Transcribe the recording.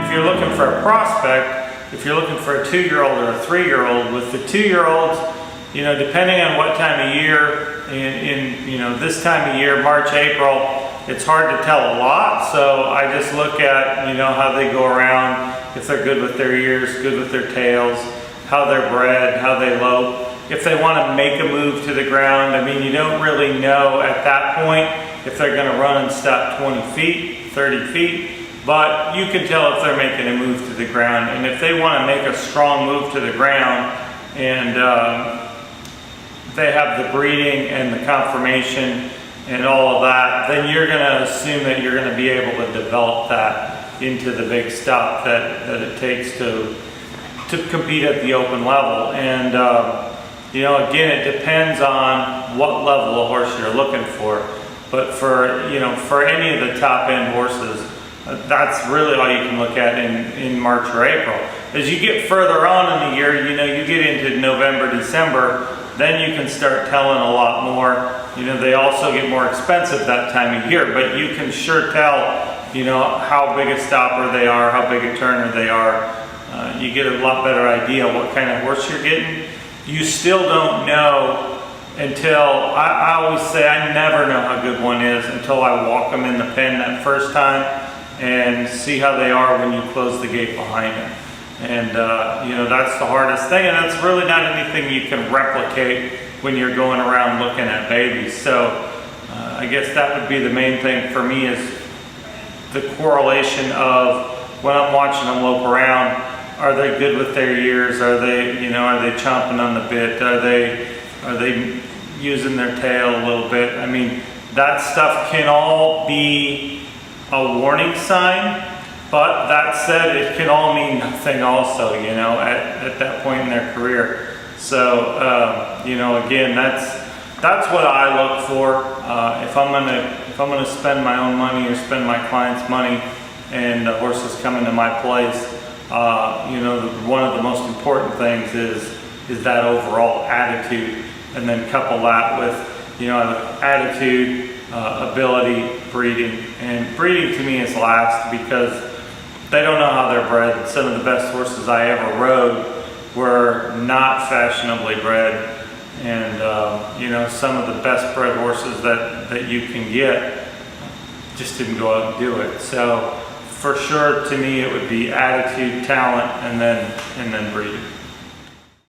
if you're looking for a prospect, if you're looking for a 2-year-old or a 3-year-old, with the 2-year-olds, you know, depending on what time of year, in you know, this time of year, March, April, it's hard to tell a lot. So I just look at, you know, how they go around, if they're good with their ears, good with their tails, how they're bred, how they lope. If they want to make a move to the ground, I mean, you don't really know at that point if they're going to run and stop 20 feet, 30 feet, but you can tell if they're making a move to the ground. And if they want to make a strong move to the ground and they have the breeding and the conformation and all of that, then you're going to assume that you're going to be able to develop that into the big stop that it takes to compete at the open level. And you know, again, it depends on what level of horse you're looking for. But for, you know, for any of the top end horses, that's really all you can look at in March or April. As you get further on in the year, you know, you get into November, December, then you can start telling a lot more. You know, they also get more expensive that time of year, but you can sure tell, you know, how big a stopper they are, how big a turner they are. You get a lot better idea what kind of horse you're getting. You still don't know until, I always say I never know how good one is until I walk them in the pen that first time and see how they are when you close the gate behind them. And you know, that's the hardest thing, and that's really not anything you can replicate when you're going around looking at babies. So I guess that would be the main thing for me, is the correlation of when I'm watching them lope around. Are they good with their ears? Are they, you know, are they chomping on the bit? Are they using their tail a little bit? I mean, that stuff can all be a warning sign, but that said, it can all mean nothing also, you know, at that point in their career. So, you know, again, that's what I look for. If I'm gonna spend my own money or spend my client's money and the horse is coming to my place, you know, one of the most important things is that overall attitude, and then couple that with, you know, attitude, ability, breeding. And breeding to me is last, because they don't know how they're bred. Some of the best horses I ever rode were not fashionably bred, and you know, some of the best bred horses that you can get just didn't go out and do it. So for sure, to me, it would be attitude, talent, and then breeding.